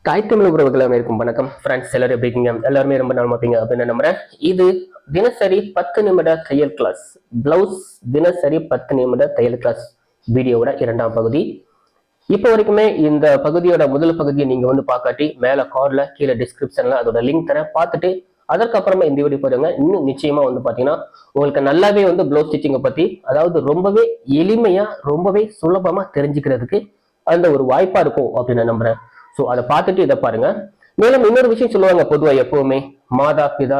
தாய் தமிழ் உறவுகள் அனைவருக்கும் வணக்கம். ஃப்ரெண்ட்ஸ் எல்லாரும் எப்படி இருக்கீங்க? எல்லாருமே ரொம்ப நாள் பார்ப்பீங்க அப்படின்னு நம்புறேன். இது தினசரி 10 நிமிட தையல் கிளாஸ், பிளவுஸ் தினசரி 10 நிமிட தையல் கிளாஸ் வீடியோவோட 2ஆம் பகுதி. இப்போ வரைக்குமே இந்த பகுதியோட முதல் பகுதியை நீங்க பார்க்காட்டி மேல கார்ல கீழே டிஸ்கிரிப்ஷன்ல அதோட லிங்க் தரேன், பார்த்துட்டு அதற்கப்புறமா இந்த வீடியோ பாருங்க. இன்னும் நிச்சயமா பாத்தீங்கன்னா உங்களுக்கு நல்லாவே பிளவுஸ் ஸ்டிச்சிங்கை பத்தி, அதாவது ரொம்பவே எளிமையா ரொம்பவே சுலபமா தெரிஞ்சுக்கிறதுக்கு அந்த ஒரு வாய்ப்பா இருக்கும் அப்படின்னு நான் நம்புறேன். ஸோ அதை பார்த்துட்டு இதை பாருங்க. மேலும் இன்னொரு விஷயம் சொல்லுவாங்க, பொதுவா எப்பவுமே மாதா பிதா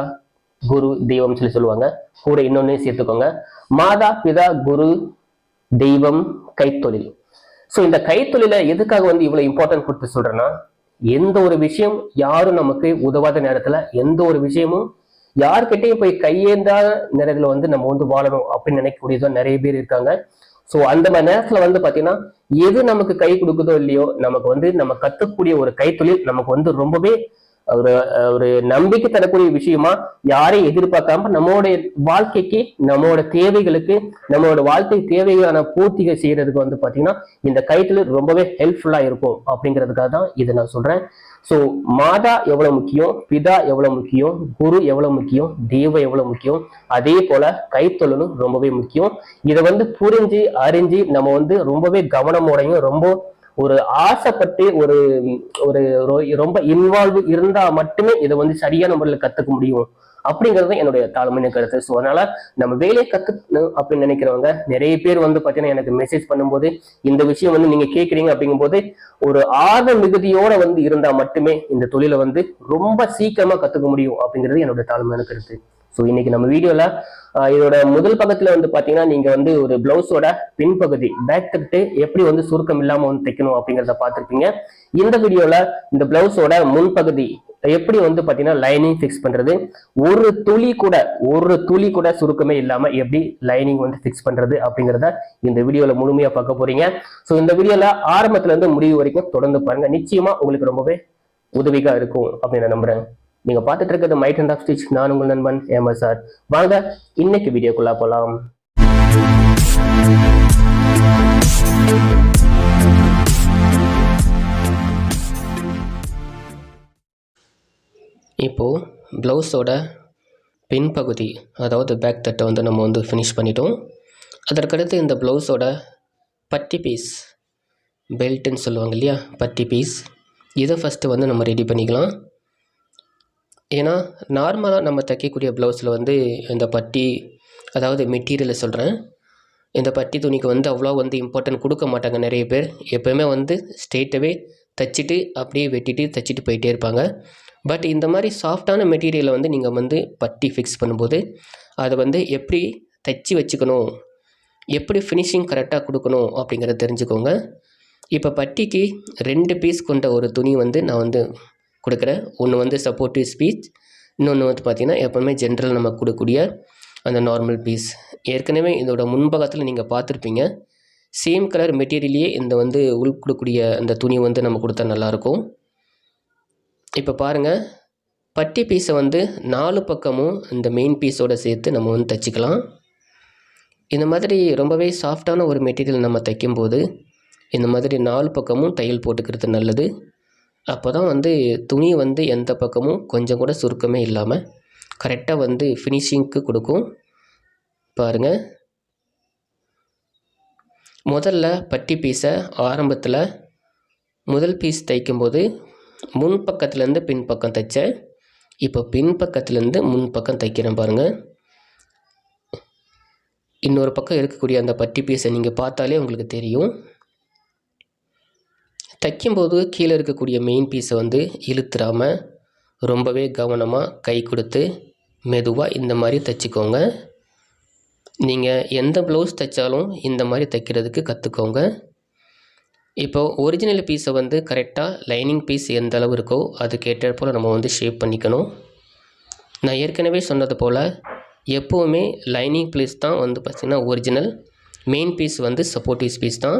குரு தெய்வம் சொல்லுவாங்க. கூட இன்னொன்னு சேர்த்துக்கோங்க, மாதா பிதா குரு தெய்வம் கைத்தொழில். ஸோ இந்த கைத்தொழில எதுக்காக இவ்வளவு இம்பார்ட்டன்ட் கொடுத்து சொல்றேன்னா, எந்த ஒரு விஷயம் யாரும் நமக்கு உதவாத நேரத்துல, எந்த ஒரு விஷயமும் யார்கிட்டையும் போய் கையேந்தாத நேரத்துல நம்ம வாழணும் அப்படின்னு நினைக்கக்கூடியதான் நிறைய பேர் இருக்காங்க. ஸோ அந்த மாதிரி நேரத்துல பாத்தீங்கன்னா எது நமக்கு கை கொடுக்குதோ இல்லையோ, நமக்கு நம்ம கத்துக்கூடிய ஒரு கைத்தொழில் நமக்கு ரொம்பவே ஒரு ஒரு நம்பிக்கை தரக்கூடிய விஷயமா, யாரையும் எதிர்பார்க்காம நம்மளுடைய வாழ்க்கைக்கு, நம்மளோட தேவைகளுக்கு, நம்மளோட வாழ்க்கை தேவையான பூர்த்திகள் செய்யறதுக்கு பாத்தீங்கன்னா இந்த கைத்தொழில் ரொம்பவே ஹெல்ப்ஃபுல்லா இருக்கும் அப்படிங்கிறதுக்காக தான் இதை நான் சொல்றேன். ஸோ மாதா எவ்வளவு முக்கியம், பிதா எவ்வளவு முக்கியம், குரு எவ்வளவு முக்கியம், தெய்வம் எவ்வளவு முக்கியம், அதே போல கைத்தொழிலும் ரொம்பவே முக்கியம். இதை புரிஞ்சு அறிஞ்சு நம்ம ரொம்பவே கவனமோடையும் ரொம்ப ஒரு ஆசைப்பட்டு ஒரு ஒரு ரொம்ப இன்வால்வ் இருந்தா மட்டுமே இதை சரியான முறையில் கத்துக்க முடியும் அப்படிங்கிறது என்னுடைய தாழ்மையான கருத்து. ஸோ அதனால நம்ம வேலையை கத்துக்கணும் அப்படின்னு நினைக்கிறவங்க நிறைய பேர் பாத்தீங்கன்னா எனக்கு மெசேஜ் பண்ணும்போது இந்த விஷயம் நீங்க கேட்குறீங்க அப்படிங்கும்போது ஒரு ஆர்வ மிகுதியோட இருந்தா மட்டுமே இந்த தொழிலை ரொம்ப சீக்கிரமா கத்துக்க முடியும் அப்படிங்கிறது என்னோட தாழ்மையான கருத்து. ஸோ இன்னைக்கு நம்ம வீடியோல இதோட முதல் பக்கத்துல பாத்தீங்கன்னா நீங்க ஒரு பிளவுஸோட பின்பகுதி பேக் தட்டு எப்படி சுருக்கம் இல்லாம தைக்கணும் அப்படிங்கிறத பார்த்திருப்பீங்க. இந்த வீடியோல இந்த பிளவுஸோட முன்பகுதி எப்படி பாத்தீங்கன்னா லைனிங் ஃபிக்ஸ் பண்றது, ஒரு துளி கூட சுருக்கமே இல்லாம எப்படி லைனிங் ஃபிக்ஸ் பண்றது அப்படிங்கிறத இந்த வீடியோல முழுமையா பார்க்க போறீங்க. ஸோ இந்த வீடியோல ஆரம்பத்துல இருந்து முடிவு வரைக்கும் தொடர்ந்து பாருங்க, நிச்சயமா உங்களுக்கு ரொம்பவே உதவியா இருக்கும் அப்படின்னு நான் நம்புறேன். நீங்க பார்த்துட்டு இருக்கிறது மைட் அண்ட் ஆஃப் ஸ்டிச். நான் உங்கள் நண்பன் MSR. வாங்க இன்னைக்கு வீடியோக்குள்ள போலாம். இப்போ பிளவுஸோட பின்பகுதி, அதாவது பேக் தட்டை நம்ம ஃபினிஷ் பண்ணிட்டோம். அதற்கடுத்து இந்த பிளவுஸோட பட்டி பீஸ், பெல்ட்டுன்னு சொல்லுவாங்க இல்லையா, பட்டி பீஸ், இதை ஃபஸ்ட்டு நம்ம ரெடி பண்ணிக்கலாம். ஏன்னா நார்மலாக நம்ம தைக்கக்கூடிய ப்ளவுஸில் இந்த பட்டி, அதாவது மெட்டீரியலை சொல்கிறேன், இந்த பட்டி துணிக்கு அவ்வளோ இம்பார்ட்டன்ட் கொடுக்க மாட்டாங்க நிறைய பேர். எப்போயுமே ஸ்ட்ரெயிட்டாகவே தைச்சிட்டு அப்படியே வெட்டிட்டு தைச்சிட்டு போயிட்டே இருப்பாங்க. பட் இந்த மாதிரி சாஃப்டான மெட்டீரியலை நீங்கள் பட்டி ஃபிக்ஸ் பண்ணும்போது அதை எப்படி தைச்சி வச்சுக்கணும், எப்படி ஃபினிஷிங் கரெக்டாக கொடுக்கணும் அப்படிங்கிறத தெரிஞ்சுக்கோங்க. இப்போ பட்டிக்கு 2 பீஸ் கொண்ட ஒரு துணி நான் கொடுக்குறேன். ஒன்று சப்போர்ட்டிவ் பீஸ், இன்னொன்று பார்த்தீங்கன்னா எப்போவுமே ஜென்ரல் நம்ம கொடுக்கக்கூடிய அந்த நார்மல் பீஸ். ஏற்கனவே இதோட முன்பக்கத்தில் நீங்கள் பார்த்துருப்பீங்க, சேம் கலர் மெட்டீரியலையே இந்த உள் கொடுக்கக்கூடிய அந்த துணி நம்ம கொடுத்தா நல்லாயிருக்கும். இப்போ பாருங்கள், பட்டி பீஸை 4 பக்கமும் இந்த மெயின் பீஸோடு சேர்த்து நம்ம தைச்சிக்கலாம். இந்த மாதிரி ரொம்பவே சாஃப்டான ஒரு மெட்டீரியல் நம்ம தைக்கும்போது இந்த மாதிரி 4 பக்கமும் தையல் போட்டுக்கிறது நல்லது. அப்போ தான் துணி எந்த பக்கமும் கொஞ்சம் கூட சுருக்கமே இல்லாமல் கரெக்டாக ஃபினிஷிங்க்கு கொடுக்கும். பாருங்கள், முதல்ல பட்டி பீஸை ஆரம்பத்தில் முதல் பீஸ் தைக்கும்போது முன்பக்கத்துலேருந்து பின்பக்கம் தைச்சேன். இப்போ பின்பக்கத்துலேருந்து முன்பக்கம் தைக்கிறேன் பாருங்கள். இன்னொரு பக்கம் இருக்கக்கூடிய அந்த பட்டி பீஸை நீங்கள் பார்த்தாலே உங்களுக்கு தெரியும். தைக்கும்போது கீழே இருக்கக்கூடிய மெயின் பீஸை இழுத்துறாமல் ரொம்பவே கவனமாக கை கொடுத்து மெதுவாக இந்த மாதிரி தைச்சிக்கோங்க. நீங்கள் எந்த ப்ளவுஸ் தைச்சாலும் இந்த மாதிரி தைக்கிறதுக்கு கற்றுக்கோங்க. இப்போது ஒரிஜினல் பீஸை கரெக்டாக லைனிங் பீஸ் எந்த அளவு இருக்கோ அதுக்கேற்ற போல் நம்ம ஷேப் பண்ணிக்கணும். நான் ஏற்கனவே சொன்னது போல் எப்போவுமே லைனிங் பீஸ் தான் பார்த்திங்கன்னா original, main piece supportive piece தான்.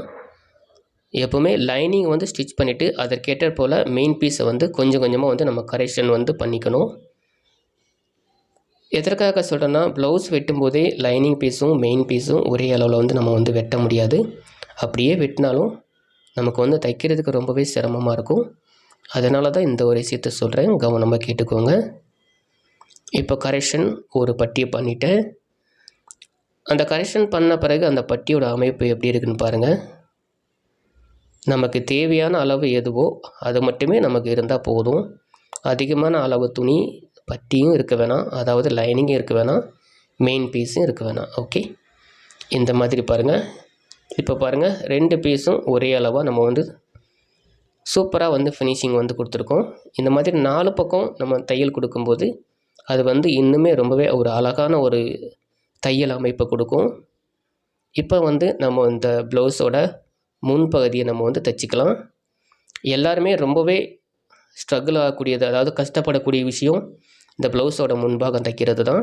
எப்போவுமே லைனிங் ஸ்டிச் பண்ணிவிட்டு அதற்கேற்ற போல் மெயின் பீஸை கொஞ்சம் கொஞ்சமாக நம்ம கரெக்ஷன் பண்ணிக்கணும். எதற்காக சொல்கிறேன்னா, ப்ளவுஸ் வெட்டும்போதே லைனிங் பீஸும் மெயின் பீஸும் ஒரே அளவில் நம்ம வெட்ட முடியாது. அப்படியே வெட்டினாலும் நமக்கு தைக்கிறதுக்கு ரொம்பவே சிரமமாக இருக்கும். அதனால தான் இந்த ஒரு விஷயத்தை சொல்கிறேன், கவனமாக கேட்டுக்கோங்க. இப்போ கரெக்ஷன் ஒரு பட்டியை பண்ணிவிட்டேன். அந்த கரெக்ஷன் பண்ண பிறகு அந்த பட்டியோட அமைப்பு எப்படி இருக்குன்னு பாருங்கள். நமக்கு தேவையான அளவு எதுவோ அது மட்டுமே நமக்கு இருந்தால் போதும். அதிகமான அளவு துணி பட்டியும் இருக்க வேணாம், அதாவது லைனிங்கும் இருக்க வேணாம், மெயின் பீஸும் இருக்க வேணாம். ஓகே, இந்த மாதிரி பாருங்கள். இப்போ பாருங்கள், 2 பீஸும் ஒரே அளவாக நம்ம வந்து சூப்பராக வந்து ஃபினிஷிங் வந்து கொடுத்துருக்கோம். இந்த மாதிரி 4 பக்கம் நம்ம தையல் கொடுக்கும்போது அது வந்து இன்னுமே ரொம்பவே ஒரு அழகான ஒரு தையல் அமைப்பை கொடுக்கும். இப்போ வந்து நம்ம இந்த ப்ளவுஸோட முன்பகுதியை நம்ம வந்து தைச்சிக்கலாம். எல்லாருமே ரொம்பவே ஸ்ட்ரகிள் ஆகக்கூடியது, அதாவது கஷ்டப்படக்கூடிய விஷயம் இந்த ப்ளவுஸோட முன்பாகம் தைக்கிறது தான்.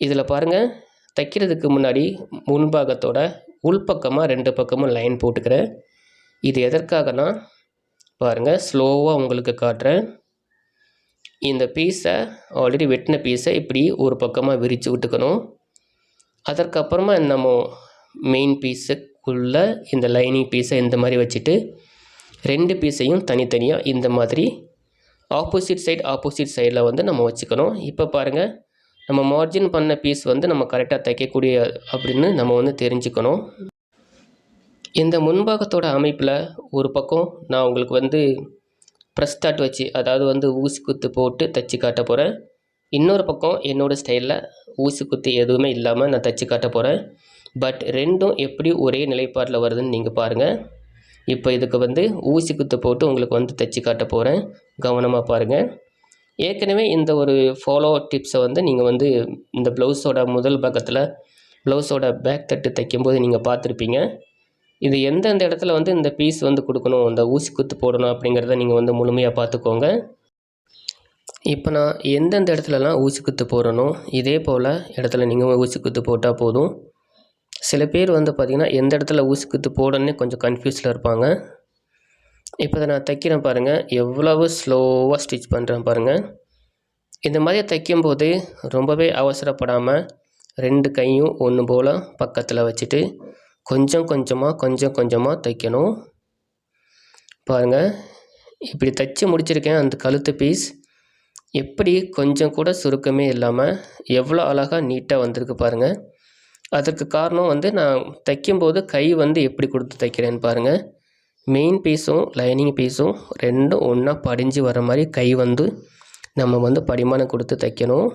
இதில் பாருங்கள், தைக்கிறதுக்கு முன்னாடி முன்பாகத்தோட உள்பக்கமாக 2 பக்கமும் லைன் போட்டுக்கிறேன். இது எதற்காகனா பாருங்கள், ஸ்லோவாக உங்களுக்கு காட்டுறேன். இந்த பீஸை ஆல்ரெடி வெட்டின பீஸை இப்படி ஒரு பக்கமாக விரித்து விட்டுக்கணும். அதற்கப்புறமா நம்ம மெயின் பீஸுக்குள்ளே இந்த லைனிங் பீஸை இந்த மாதிரி வச்சுட்டு 2 பீஸையும் தனித்தனியாக இந்த மாதிரி ஆப்போசிட் சைடில் வந்து நம்ம வச்சுக்கணும். இப்போ பாருங்கள், நம்ம மார்ஜின் பண்ண பீஸ் வந்து நம்ம கரெக்டாக தைக்கக்கூடிய அப்படின்னு நம்ம வந்து தெரிஞ்சுக்கணும். இந்த முன்பாகத்தோட அமைப்பில் ஒரு பக்கம் நான் உங்களுக்கு வந்து ப்ரெஸ் ஸ்டார்ட் வச்சு, அதாவது வந்து ஊசி குத்து போட்டு தைச்சி காட்ட போகிறேன். இன்னொரு பக்கம் என்னோடய ஸ்டைலில் ஊசி குத்து எதுவுமே இல்லாமல் நான் தைச்சி காட்ட போகிறேன். பட் ரெண்டும் எப்படி ஒரே நிலைப்பாட்டில் வருதுன்னு நீங்கள் பாருங்கள். இப்போ இதுக்கு வந்து ஊசி குத்து போட்டு உங்களுக்கு வந்து தைச்சி காட்ட போகிறேன், கவனமாக பாருங்கள். ஏற்கனவே இந்த ஒரு ஃபாலோ டிப்ஸை வந்து நீங்கள் வந்து இந்த ப்ளவுஸோட முதல் பக்கத்தில் ப்ளவுஸோட பேக் தட்டு தைக்கும்போது நீங்கள் பார்த்துருப்பீங்க. இது எந்தெந்த இடத்துல வந்து இந்த பீஸ் வந்து கொடுக்கணும், இந்த ஊசி குத்து போடணும் அப்படிங்கிறத நீங்கள் வந்து முழுமையாக பார்த்துக்கோங்க. இப்போ நான் எந்தெந்த இடத்துலலாம் ஊசி குத்து போடணும், இதே போல் இடத்துல நீங்கள் ஊசி குத்து போட்டால் போதும். சில பேர் வந்து பார்த்திங்கன்னா எந்த இடத்துல ஊசி குத்து போடணுன்னே கொஞ்சம் கன்ஃபியூஸில் இருப்பாங்க. இப்போ இதை நான் தைக்கிறேன் பாருங்கள், எவ்வளவு ஸ்லோவாக ஸ்டிச் பண்ணுறேன் பாருங்கள். இந்த மாதிரி தைக்கும்போது ரொம்பவே அவசரப்படாமல் 2 கையும் ஒன்று போல் பக்கத்தில் வச்சுட்டு கொஞ்சம் கொஞ்சமாக தைக்கணும். பாருங்கள், இப்படி தைச்சி முடிச்சிருக்கேன். அந்த கழுத்து பீஸ் எப்படி கொஞ்சம் கூட சுருக்கமே இல்லாமல் எவ்வளோ அழகாக நீட்டாக வந்திருக்கு பாருங்கள். அதற்கு காரணம் வந்து நான் தைக்கும்போது கை வந்து எப்படி கொடுத்து தைக்கிறேன்னு பாருங்கள். மெயின் பீஸும் லைனிங் பீஸும் ரெண்டும் ஒன்றா படிஞ்சு வர மாதிரி கை வந்து நம்ம வந்து படிமானம் கொடுத்து தைக்கணும்.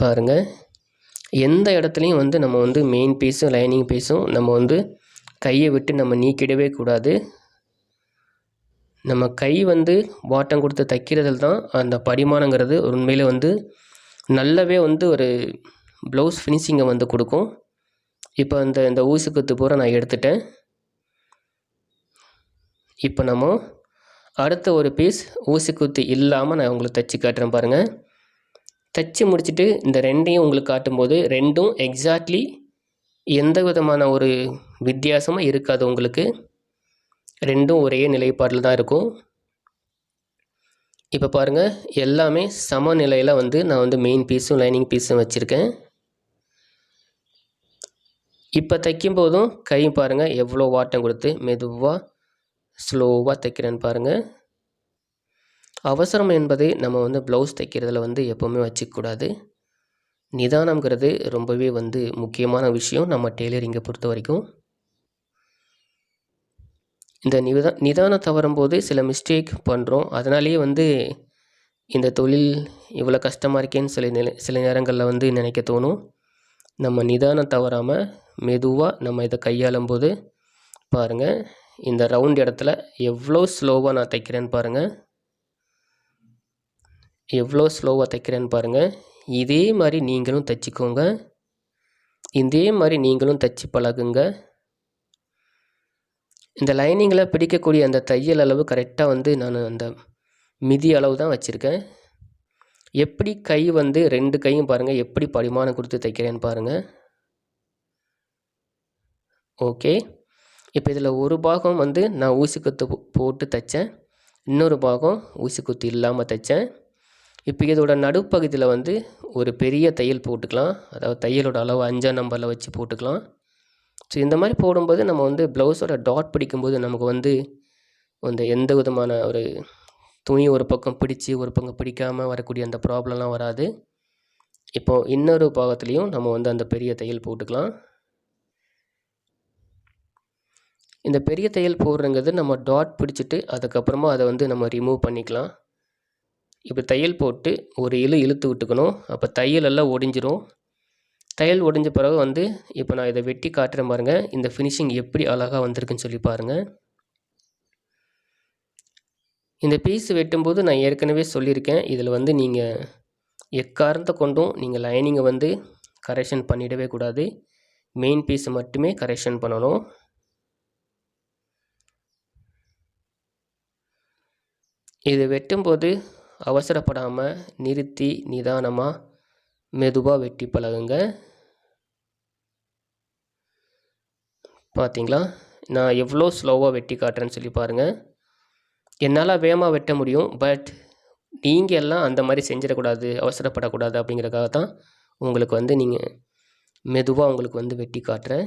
பாருங்கள், எந்த இடத்துலையும் வந்து நம்ம வந்து மெயின் பீஸும் லைனிங் பீஸும் நம்ம வந்து கையை விட்டு நம்ம நீக்கிடவே கூடாது. நம்ம கை வந்து வாட்டம் கொடுத்து தைக்கிறதுல தான் அந்த படிமானங்கிறது உண்மையிலே வந்து நல்லாவே வந்து ஒரு ப்ளவுஸ் ஃபினிஷிங்கை வந்து கொடுக்கும். இப்போ இந்த ஊசி குத்து பூரா நான் எடுத்துட்டேன். இப்போ நம்ம அடுத்த ஒரு பீஸ் ஊசி குத்து இல்லாமல் நான் உங்களுக்கு தைச்சி காட்டுறேன் பாருங்கள். தைச்சி முடிச்சுட்டு இந்த 2ஐயும் உங்களுக்கு காட்டும்போது 2ம் எக்ஸாக்ட்லி எந்த விதமான ஒரு வித்தியாசமும் இருக்காது உங்களுக்கு. 2ம் ஒரே நிலைப்பாட்டில் தான் இருக்கும். இப்போ பாருங்கள், எல்லாமே சமநிலையில் வந்து நான் வந்து மெயின் பீஸும் லைனிங் பீஸும் வச்சுருக்கேன். இப்போ தைக்கும்போதும் கை பாருங்கள் எவ்வளோ வாட்டம் கொடுத்து மெதுவாக ஸ்லோவாக தைக்கிறேன்னு பாருங்கள். அவசரம் என்பது நம்ம வந்து ப்ளவுஸ் தைக்கிறதுல வந்து எப்போவுமே வச்சுக்கூடாது. நிதானங்கிறது ரொம்பவே வந்து முக்கியமான விஷயம் நம்ம டெய்லரிங்கை பொறுத்த வரைக்கும். இந்த நிதானம் தவறும்போது சில மிஸ்டேக் பண்ணுறோம். அதனாலேயே வந்து இந்த தொழில் இவ்வளோ கஷ்டமாக இருக்கேன்னு சில நேரங்களில் வந்து நினைக்க தோணும். நம்ம நிதானம் தவறாமல் மெதுவாக நம்ம இதை கையாளும் போது பாருங்கள், இந்த ரவுண்ட் இடத்துல எவ்வளோ ஸ்லோவாக நான் தைக்கிறேன்னு பாருங்கள். எவ்வளோ ஸ்லோவாக தைக்கிறேன்னு பாருங்கள். இதே மாதிரி நீங்களும் தைச்சிக்கோங்க. இதே மாதிரி நீங்களும் தைச்சி பழகுங்க. இந்த லைனிங்கில் பிடிக்கக்கூடிய அந்த தையல் அளவு கரெக்டாக வந்து நான் அந்த மிதி அளவு தான் வச்சுருக்கேன். எப்படி கை வந்து 2 கையும் பாருங்கள் எப்படி படிமானம் கொடுத்து தைக்கிறேன்னு பாருங்கள். ஓகே, இப்போ இதில் ஒரு பாகம் வந்து நான் ஊசி குத்து போட்டு தைச்சேன், இன்னொரு பாகம் ஊசி குத்து இல்லாமல் தைச்சேன். இப்போ இதோட நடுப்பகுதியில் வந்து ஒரு பெரிய தையல் போட்டுக்கலாம், அதாவது தையலோட அளவு 5ஆம் நம்பரில் வச்சு போட்டுக்கலாம். ஸோ இந்த மாதிரி போடும்போது நம்ம வந்து ப்ளவுஸோட டாட் பிடிக்கும்போது நமக்கு வந்து அந்த எந்த விதமான ஒரு துணி ஒரு பக்கம் பிடிச்சி ஒரு பக்கம் பிடிக்காமல் வரக்கூடிய அந்த ப்ராப்ளம்லாம் வராது. இப்போது இன்னொரு பாகத்துலேயும் நம்ம வந்து அந்த பெரிய தையல் போட்டுக்கலாம். இந்த பெரிய தையல் போடுறங்கிறது நம்ம டாட் பிடிச்சிட்டு அதுக்கப்புறமா அதை வந்து நம்ம ரிமூவ் பண்ணிக்கலாம். இப்போ தையல் போட்டு ஒரு இழுத்து விட்டுக்கணும். அப்போ தையல் எல்லாம் ஒடிஞ்சிரும். தையல் ஒடிஞ்ச பிறகு வந்து இப்போ நான் இதை வெட்டி காட்டுறேன் பாருங்கள். இந்த ஃபினிஷிங் எப்படி அழகாக வந்திருக்குன்னு சொல்லி பாருங்கள். இந்த பீஸ் வெட்டும்போது நான் ஏற்கனவே சொல்லியிருக்கேன், இதில் வந்து நீங்கள் எக்காரணத்தை கொண்டும் நீங்கள் லைனிங்கை வந்து கரெக்ஷன் பண்ணிடவே கூடாது. மெயின் பீஸை மட்டுமே கரெக்ஷன் பண்ணணும். இது வெட்டும்போது அவசரப்படாமல் நிறுத்தி நிதானமாக மெதுவாக வெட்டி பழகுங்க. பார்த்தீங்களா, நான் எவ்வளோ ஸ்லோவாக வெட்டி காட்டுறேன்னு சொல்லி பாருங்கள். என்னால் வேகமாக வெட்ட முடியும், பட் நீங்கள் எல்லாம் அந்த மாதிரி செஞ்சிடக்கூடாது, அவசரப்படக்கூடாது அப்படிங்கிறதுக்காக தான் உங்களுக்கு வந்து நீங்கள் மெதுவாக உங்களுக்கு வந்து வெட்டி காட்டுறேன்.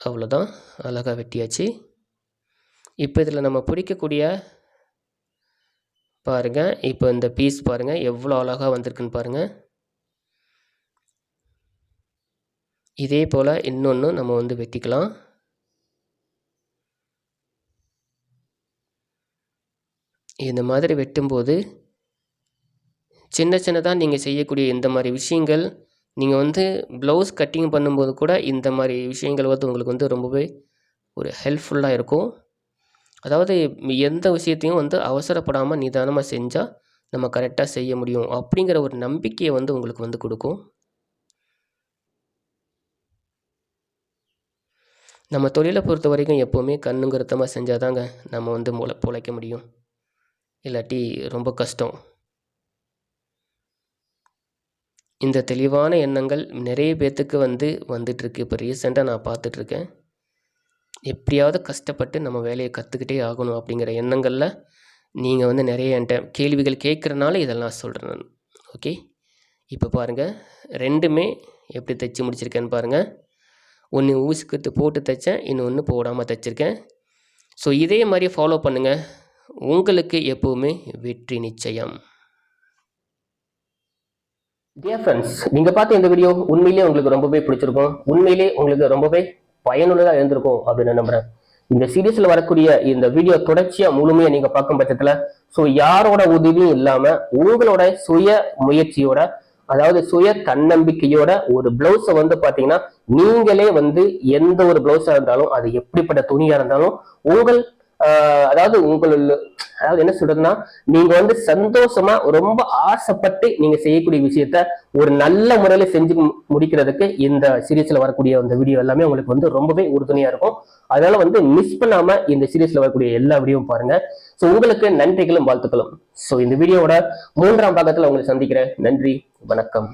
அவ்வளோதான், அழகாக வெட்டியாச்சு. இப்போ இதில் நம்ம பிடிக்கக்கூடிய பாருங்கள், இப்போ இந்த பீஸ் பாருங்கள் எவ்வளோ அழகாக வந்திருக்குன்னு பாருங்கள். இதே போல் இன்னொன்று நம்ம வந்து வெட்டிக்கலாம். இந்த மாதிரி வெட்டும்போது சின்ன சின்னதாக நீங்கள் செய்யக்கூடிய இந்த மாதிரி விஷயங்கள் நீங்கள் வந்து ப்ளவுஸ் கட்டிங் பண்ணும்போது கூட இந்த மாதிரி விஷயங்கள் வந்து உங்களுக்கு வந்து ரொம்பவே ஒரு ஹெல்ப்ஃபுல்லாக இருக்கும். அதாவது எந்த விஷயத்தையும் வந்து அவசரப்படாமல் நிதானமாக செஞ்சால் நம்ம கரெக்டாக செய்ய முடியும் அப்படிங்கிற ஒரு நம்பிக்கையை வந்து உங்களுக்கு வந்து கொடுக்கும். நம்ம தொழிலை பொறுத்த வரைக்கும் எப்போவுமே கண்ணுங்கருத்தமாக செஞ்சால் தாங்க நம்ம வந்து பொழைக்க முடியும், இல்லாட்டி ரொம்ப கஷ்டம். இந்த தெளிவான எண்ணங்கள் நிறைய பேர்த்துக்கு வந்து வந்துட்டுருக்கு. இப்போ ரீசெண்டாக நான் பார்த்துட்ருக்கேன். எப்படியாவது கஷ்டப்பட்டு நம்ம வேலையை கற்றுக்கிட்டே ஆகணும் அப்படிங்கிற எண்ணங்களில் நீங்கள் வந்து நிறைய என்கிட்ட கேள்விகள் கேட்குறனால இதெல்லாம் சொல்கிறேன் நான். ஓகே, இப்போ பாருங்கள், ரெண்டுமே எப்படி தைச்சி முடிச்சிருக்கேன்னு பாருங்கள். ஒன்று ஊசிக்குத்து போட்டு தைச்சேன், இன்னொன்று போடாமல் தைச்சிருக்கேன். ஸோ இதே மாதிரி ஃபாலோ பண்ணுங்கள், உங்களுக்கு எப்போவுமே வெற்றி நிச்சயம். டியர் ஃப்ரெண்ட்ஸ், நீங்கள் பார்த்த இந்த வீடியோ உண்மையிலே உங்களுக்கு ரொம்பவே பிடிச்சிருக்கும், உண்மையிலே உங்களுக்கு ரொம்பவே பயனுள்ளதாக இருந்திருக்கும் அப்படின்னு நம்புகிறேன். இந்த சீரீஸில் வரக்கூடிய இந்த வீடியோ தொடர்ச்சியாக முழுமையாக நீங்கள் பார்க்கும் பட்சத்தில் ஸோ யாரோட உதவியும் இல்லாமல் உங்களோட சுய முயற்சியோட, அதாவது சுய தன்னம்பிக்கையோட ஒரு பிளவுஸை வந்து பார்த்தீங்கன்னா நீங்களே வந்து எந்த ஒரு பிளவுஸா இருந்தாலும் அது எப்படிப்பட்ட துணியா இருந்தாலும் உங்கள் அதாவது என்ன சொல்றதுன்னா நீங்க வந்து சந்தோஷமா ரொம்ப ஆசைப்பட்டு நீங்க செய்யக்கூடிய விஷயத்த ஒரு நல்ல முறையில செஞ்சு முடிக்கிறதுக்கு இந்த சீரீஸ்ல வரக்கூடிய அந்த வீடியோ எல்லாமே உங்களுக்கு வந்து ரொம்பவே உறுதுணையா இருக்கும். அதனால வந்து மிஸ் பண்ணாம இந்த சீரீஸ்ல வரக்கூடிய எல்லா வீடியோவும் பாருங்க. ஸோ உங்களுக்கு நன்றிகளும் வாழ்த்துக்களும். ஸோ இந்த வீடியோவோட 3ஆம் பாகத்துல உங்களை சந்திக்கிறேன். நன்றி, வணக்கம்.